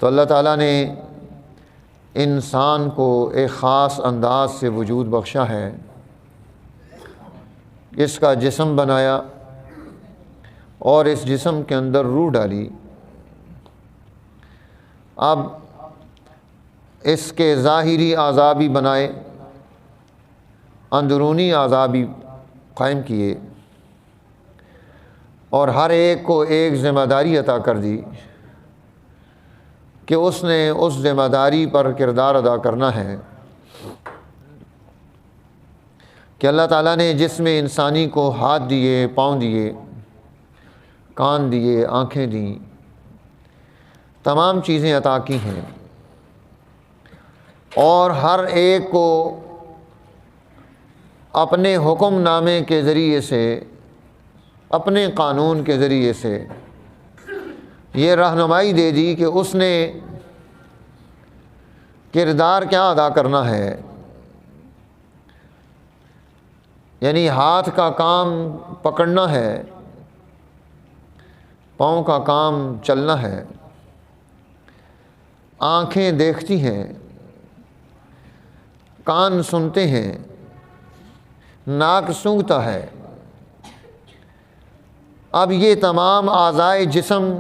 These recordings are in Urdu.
تو اللہ تعالیٰ نے انسان کو ایک خاص انداز سے وجود بخشا ہے، اس کا جسم بنایا اور اس جسم کے اندر روح ڈالی۔ اب اس کے ظاہری اعضاء بھی بنائے، اندرونی اعضاء بھی قائم کیے، اور ہر ایک کو ایک ذمہ داری عطا کر دی کہ اس نے اس ذمہ داری پر کردار ادا کرنا ہے کہ اللہ تعالیٰ نے جس میں انسانی کو ہاتھ دیے، پاؤں دیے، کان دیے، آنکھیں دیں، تمام چیزیں عطا کی ہیں، اور ہر ایک کو اپنے حکم نامے کے ذریعے سے، اپنے قانون کے ذریعے سے یہ رہنمائی دے دی کہ اس نے کردار کیا ادا کرنا ہے۔ یعنی ہاتھ کا کام پکڑنا ہے، پاؤں کا کام چلنا ہے، آنکھیں دیکھتی ہیں، کان سنتے ہیں، ناک سونگھتا ہے۔ اب یہ تمام اعضائے جسم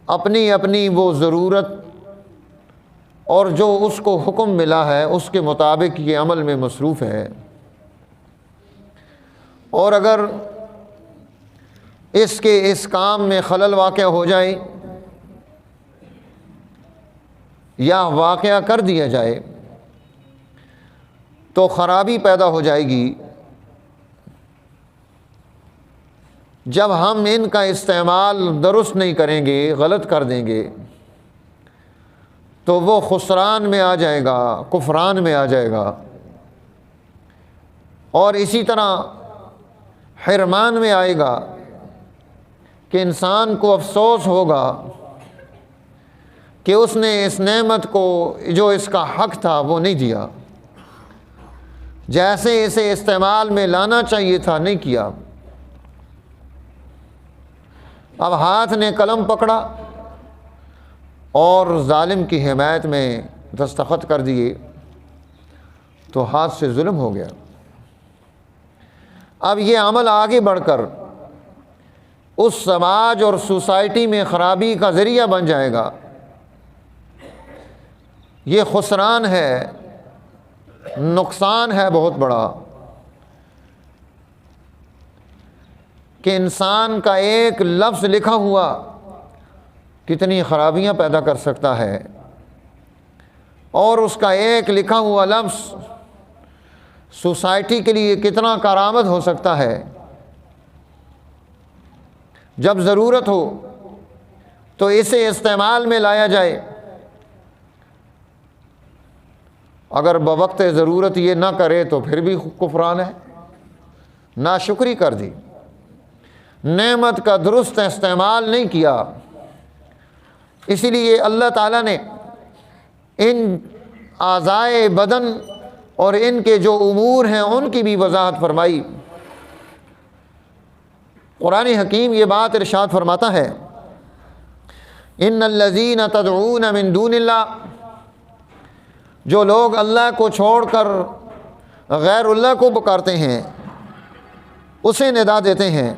اپنی اپنی وہ ضرورت اور جو اس کو حکم ملا ہے اس کے مطابق یہ عمل میں مصروف ہے، اور اگر اس کام میں خلل واقع ہو جائے یا واقعہ کر دیا جائے تو خرابی پیدا ہو جائے گی۔ جب ہم ان کا استعمال درست نہیں کریں گے، غلط کر دیں گے، تو وہ خسران میں آ جائے گا، کفران میں آ جائے گا، اور اسی طرح حرمان میں آئے گا کہ انسان کو افسوس ہوگا کہ اس نے اس نعمت کو جو اس کا حق تھا وہ نہیں دیا، جیسے اسے استعمال میں لانا چاہیے تھا نہیں کیا۔ اب ہاتھ نے قلم پکڑا اور ظالم کی حمایت میں دستخط کر دیے تو ہاتھ سے ظلم ہو گیا۔ اب یہ عمل آگے بڑھ کر اس سماج اور سوسائٹی میں خرابی کا ذریعہ بن جائے گا۔ یہ خسران ہے، نقصان ہے بہت بڑا کہ انسان کا ایک لفظ لکھا ہوا کتنی خرابیاں پیدا کر سکتا ہے، اور اس کا ایک لکھا ہوا لفظ سوسائٹی کے لیے کتنا کارآمد ہو سکتا ہے۔ جب ضرورت ہو تو اسے استعمال میں لایا جائے، اگر بوقت ضرورت یہ نہ کرے تو پھر بھی کفران ہے، ناشکری کر دی، نعمت کا درست استعمال نہیں کیا۔ اسی لیے اللہ تعالیٰ نے ان اعضائے بدن اور ان کے جو امور ہیں ان کی بھی وضاحت فرمائی۔ قرآن حکیم یہ بات ارشاد فرماتا ہے، ان الذین تدعون من دون اللہ، جو لوگ اللہ کو چھوڑ کر غیر اللہ کو پکارتے ہیں، اسے ندا دیتے ہیں،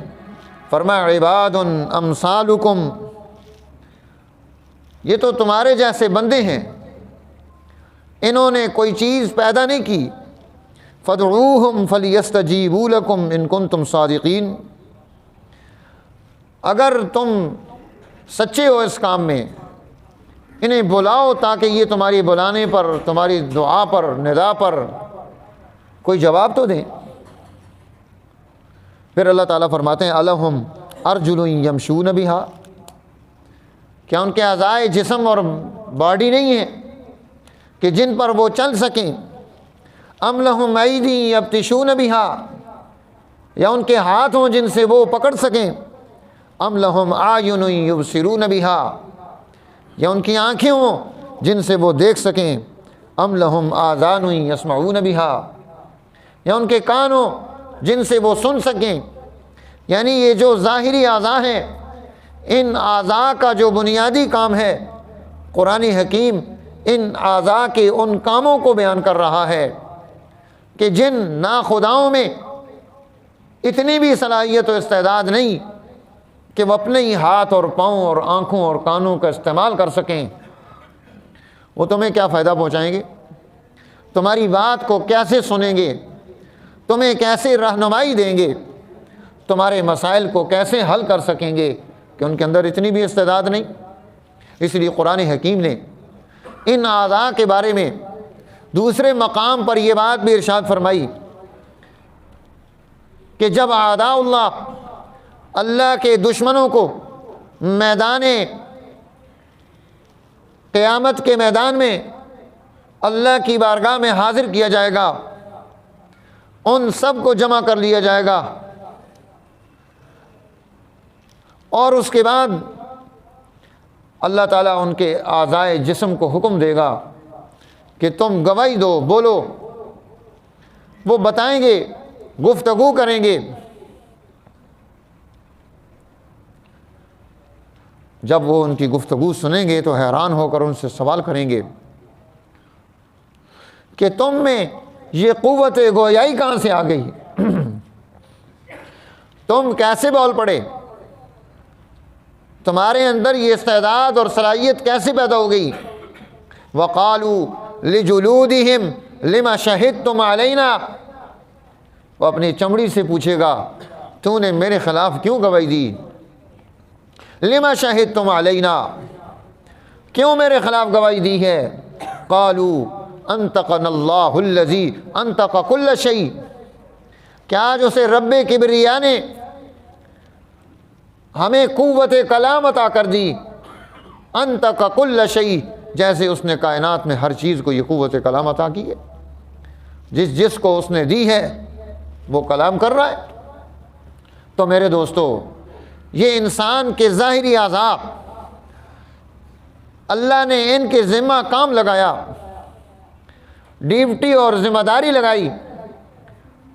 فرمایا عباد امثالکم، یہ تو تمہارے جیسے بندے ہیں، انہوں نے کوئی چیز پیدا نہیں کی، فادعوہم فلیستجیبوا لکم ان کنتم صادقین، اگر تم سچے ہو اس کام میں انہیں بلاؤ تاکہ یہ تمہاری بلانے پر، تمہاری دعا پر، ندا پر کوئی جواب تو دیں۔ پھر اللہ تعالیٰ فرماتے ہیں الہم ارجل یمشون بہا، کیا ان کے اعضائے جسم اور باڈی نہیں ہے کہ جن پر وہ چل سکیں؟ ام لہم ایدی یبطشون بہا، یا ان کے ہاتھ ہوں جن سے وہ پکڑ سکیں؟ ام لہم اعین یبصرون بہا، یا ان کی آنکھیں ہوں جن سے وہ دیکھ سکیں؟ ام لہم آذان یسمعون بہا، یا ان کے کان ہوں جن سے وہ سن سکیں؟ یعنی یہ جو ظاہری اعضاء ہیں ان اعضاء کا جو بنیادی کام ہے، قرآن حکیم ان اعضاء کے ان کاموں کو بیان کر رہا ہے کہ جن ناخداؤں میں اتنی بھی صلاحیت و استعداد نہیں کہ وہ اپنے ہی ہاتھ اور پاؤں اور آنکھوں اور کانوں کا استعمال کر سکیں، وہ تمہیں کیا فائدہ پہنچائیں گے؟ تمہاری بات کو کیسے سنیں گے؟ تمہیں کیسے رہنمائی دیں گے؟ تمہارے مسائل کو کیسے حل کر سکیں گے کہ ان کے اندر اتنی بھی استعداد نہیں؟ اس لیے قرآن حکیم نے ان اعضاء کے بارے میں دوسرے مقام پر یہ بات بھی ارشاد فرمائی کہ جب اعداء اللہ، اللہ کے دشمنوں کو میدان قیامت کے میدان میں اللہ کی بارگاہ میں حاضر کیا جائے گا، ان سب کو جمع کر لیا جائے گا، اور اس کے بعد اللہ تعالیٰ ان کے اعضائے جسم کو حکم دے گا کہ تم گواہی دو، بولو۔ وہ بتائیں گے، گفتگو کریں گے۔ جب وہ ان کی گفتگو سنیں گے تو حیران ہو کر ان سے سوال کریں گے کہ تم میں یہ قوت گویائی کہاں سے آ گئی؟ تم کیسے بول پڑے؟ تمہارے اندر یہ استعداد اور صلاحیت کیسے پیدا ہو گئی؟ وَقَالُوا لِجُلُودِهِمْ لِمَ شَهِدْتُمْ عَلَيْنَا، وہ اپنی چمڑی سے پوچھے گا تو نے میرے خلاف کیوں گواہی دی؟ لِمَ شَهِدْتُمْ عَلَيْنَا، کیوں میرے خلاف گواہی دی ہے؟ قَالُوا أَنْطَقَنَا اللَّهُ الَّذِي أَنْطَقَ كُلَّ شَيْءٍ، کیا جو سے رب کبریا نے ہمیں قوت کلام عطا کر دی، انطق کل شیء، جیسے اس نے کائنات میں ہر چیز کو یہ قوت کلام عطا کی ہے، جس کو اس نے دی ہے وہ کلام کر رہا ہے۔ تو میرے دوستو، یہ انسان کے ظاہری اعضاء اللہ نے ان کے ذمہ کام لگایا، ڈیوٹی اور ذمہ داری لگائی،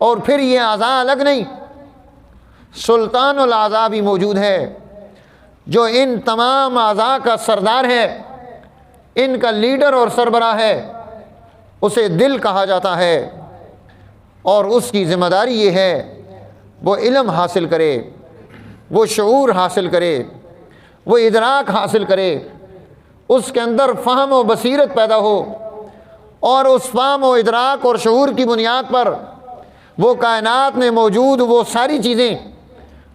اور پھر یہ اعضاء الگ نہیں، سلطان الاعضاء بھی موجود ہے جو ان تمام اعضاء کا سردار ہے، ان کا لیڈر اور سربراہ ہے، اسے دل کہا جاتا ہے، اور اس کی ذمہ داری یہ ہے وہ علم حاصل کرے، وہ شعور حاصل کرے، وہ ادراک حاصل کرے، اس کے اندر فہم و بصیرت پیدا ہو، اور اس فہم و ادراک اور شعور کی بنیاد پر وہ کائنات میں موجود وہ ساری چیزیں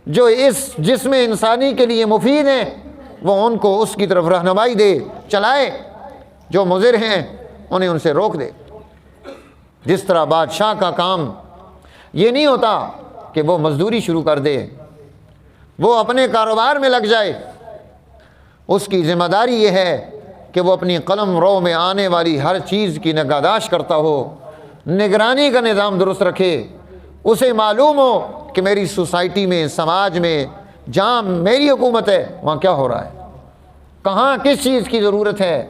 جو اس جسم انسانی کے لیے مفید ہیں وہ ان کو اس کی طرف رہنمائی دے، چلائے، جو مضر ہیں انہیں ان سے روک دے۔ جس طرح بادشاہ کا کام یہ نہیں ہوتا کہ وہ مزدوری شروع کر دے، وہ اپنے کاروبار میں لگ جائے، اس کی ذمہ داری یہ ہے کہ وہ اپنی قلم رو میں آنے والی ہر چیز کی نگہداشت کرتا ہو، نگرانی کا نظام درست رکھے، اسے معلوم ہو کہ میری سوسائٹی میں، سماج میں جہاں میری حکومت ہے وہاں کیا ہو رہا ہے، کہاں کس چیز کی ضرورت ہے،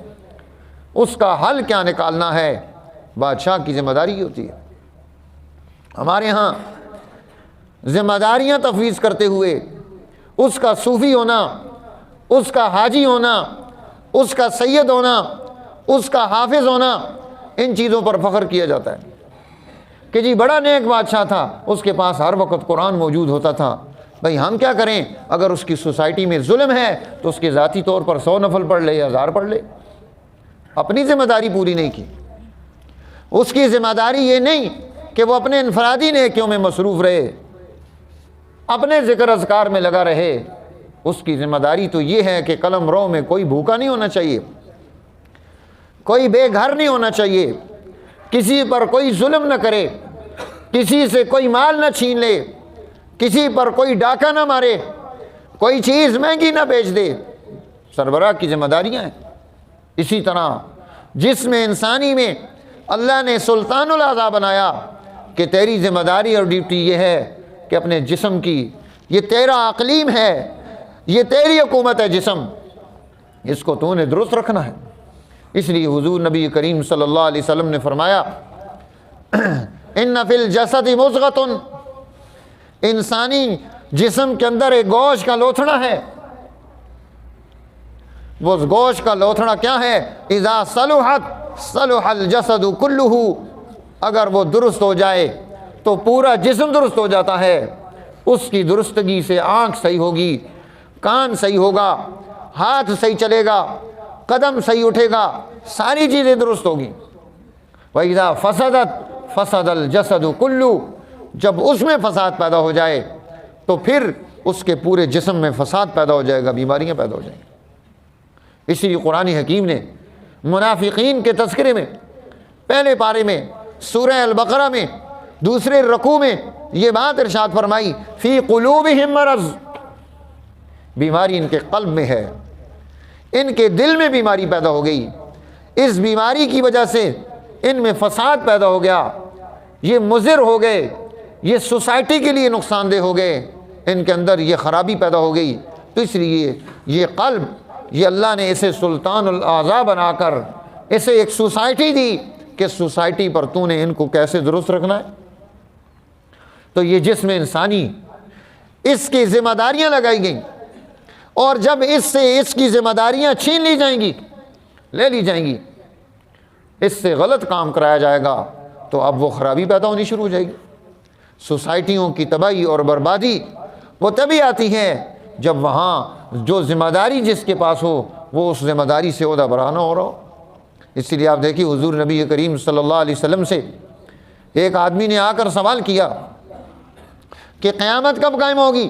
اس کا حل کیا نکالنا ہے۔ بادشاہ کی ذمہ داری ہوتی ہے۔ ہمارے ہاں ذمہ داریاں تفویض کرتے ہوئے اس کا صوفی ہونا، اس کا حاجی ہونا، اس کا سید ہونا، اس کا حافظ ہونا، ان چیزوں پر فخر کیا جاتا ہے کہ جی بڑا نیک بادشاہ تھا، اس کے پاس ہر وقت قرآن موجود ہوتا تھا۔ بھئی ہم کیا کریں؟ اگر اس کی سوسائٹی میں ظلم ہے تو اس کے ذاتی طور پر 100 نفل پڑھ لے یا 1000 پڑھ لے، اپنی ذمہ داری پوری نہیں کی۔ اس کی ذمہ داری یہ نہیں کہ وہ اپنے انفرادی نیکیوں میں مصروف رہے، اپنے ذکر اذکار میں لگا رہے، اس کی ذمہ داری تو یہ ہے کہ قلم رو میں کوئی بھوکا نہیں ہونا چاہیے، کوئی بے گھر نہیں ہونا چاہیے، کسی پر کوئی ظلم نہ کرے، کسی سے کوئی مال نہ چھین لے، کسی پر کوئی ڈاکہ نہ مارے، کوئی چیز مہنگی نہ بیچ دے۔ سربراہ کی ذمہ داریاں ہیں۔ اسی طرح جسم انسانی میں اللہ نے سلطان الاعضاء بنایا کہ تیری ذمہ داری اور ڈیوٹی یہ ہے کہ اپنے جسم کی، یہ تیرا اقلیم ہے، یہ تیری حکومت ہے، جسم اس کو تو نے درست رکھنا ہے۔ اس لیے حضور نبی کریم صلی اللہ علیہ وسلم نے فرمایا ان فی الجسد مضغۃ، انسانی جسم کے اندر ایک گوشت کا لوتھڑا ہے، وہ گوشت کا لوتھڑا کیا ہے؟ اذا صلحت صلح الجسد کلہ، اگر وہ درست ہو جائے تو پورا جسم درست ہو جاتا ہے۔ اس کی درستگی سے آنکھ صحیح ہوگی، کان صحیح ہوگا، ہاتھ صحیح چلے گا، قدم صحیح اٹھے گا، ساری چیزیں درست ہوگی۔ وَإِذَا فَسَدَتْ فَسَدَ الْجَسَدُ كُلُّ، جب اس میں فساد پیدا ہو جائے تو پھر اس کے پورے جسم میں فساد پیدا ہو جائے گا، بیماریاں پیدا ہو جائیں گی۔ اسی لیے قرآن حکیم نے منافقین کے تذکرے میں پہلے پارے میں سورہ البقرہ میں دوسرے رکوع میں یہ بات ارشاد فرمائی، فی قلوبہم مرض، بیماری ان کے قلب میں ہے، ان کے دل میں بیماری پیدا ہو گئی، اس بیماری کی وجہ سے ان میں فساد پیدا ہو گیا، یہ مضر ہو گئے، یہ سوسائٹی کے لیے نقصان دہ ہو گئے، ان کے اندر یہ خرابی پیدا ہو گئی۔ تو اس لیے یہ قلب، یہ اللہ نے اسے سلطان الاعضاء بنا کر اسے ایک سوسائٹی دی کہ سوسائٹی پر تو نے ان کو کیسے درست رکھنا ہے۔ تو یہ جسم انسانی، اس کی ذمہ داریاں لگائی گئیں، اور جب اس سے اس کی ذمہ داریاں چھین لی جائیں گی، لے لی جائیں گی، اس سے غلط کام کرایا جائے گا تو اب وہ خرابی پیدا ہونی شروع ہو جائے گی۔ سوسائٹیوں کی تباہی اور بربادی وہ تبھی آتی ہے جب وہاں جو ذمہ داری جس کے پاس ہو وہ اس ذمہ داری سے عہدہ برآں نہ ہو رہا ہو۔ اسی لیے آپ دیکھیے حضور نبی کریم صلی اللہ علیہ وسلم سے ایک آدمی نے آ کر سوال کیا کہ قیامت کب قائم ہوگی؟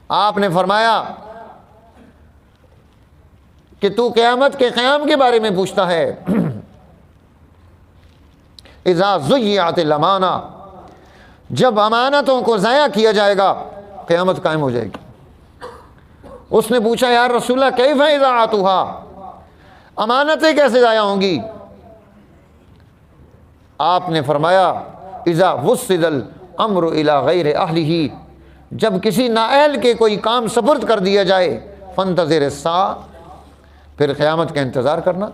آپ نے فرمایا کہ تو قیامت کے قیام کے بارے میں پوچھتا ہے، اذا ضیعت الامانہ، جب امانتوں کو ضائع کیا جائے گا قیامت قائم ہو جائے گی۔ اس نے پوچھا یا رسول اللہ کیف اضاعتھا، امانتیں کیسے ضائع ہوں گی؟ آپ نے فرمایا اذا وسد الامر الی غیر اہلہ، جب کسی نااہل کے کوئی کام سپرد کر دیا جائے، فانتظر الساعہ، پھر قیامت کا انتظار کرنا۔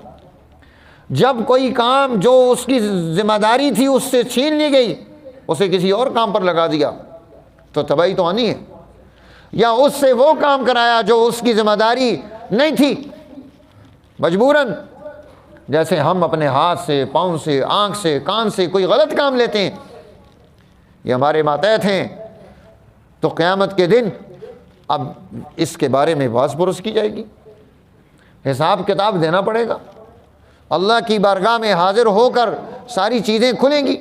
جب کوئی کام جو اس کی ذمہ داری تھی اس سے چھین لی گئی، اسے کسی اور کام پر لگا دیا تو تباہی تو آنی ہے، یا اس سے وہ کام کرایا جو اس کی ذمہ داری نہیں تھی مجبوراً، جیسے ہم اپنے ہاتھ سے، پاؤں سے، آنکھ سے، کان سے کوئی غلط کام لیتے ہیں، یہ ہمارے ماتحت ہیں، تو قیامت کے دن اب اس کے بارے میں بحث پرس کی جائے گی، حساب کتاب دینا پڑے گا، اللہ کی بارگاہ میں حاضر ہو کر ساری چیزیں کھلیں گی۔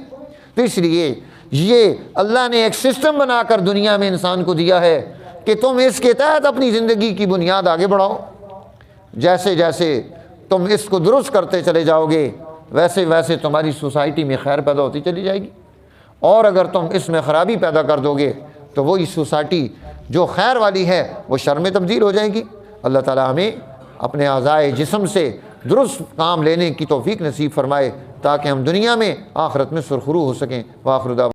تو اس لیے یہ اللہ نے ایک سسٹم بنا کر دنیا میں انسان کو دیا ہے کہ تم اس کے تحت اپنی زندگی کی بنیاد آگے بڑھاؤ، جیسے جیسے تم اس کو درست کرتے چلے جاؤ گے ویسے ویسے تمہاری سوسائٹی میں خیر پیدا ہوتی چلی جائے گی، اور اگر تم اس میں خرابی پیدا کر دو گے تو وہی سوسائٹی جو خیر والی ہے وہ شر میں تبدیل ہو جائے گی۔ اللہ تعالیٰ ہمیں اپنے اعضائے جسم سے درست کام لینے کی توفیق نصیب فرمائے تاکہ ہم دنیا میں آخرت میں سرخرو ہو سکیں۔ وآخر دعوانا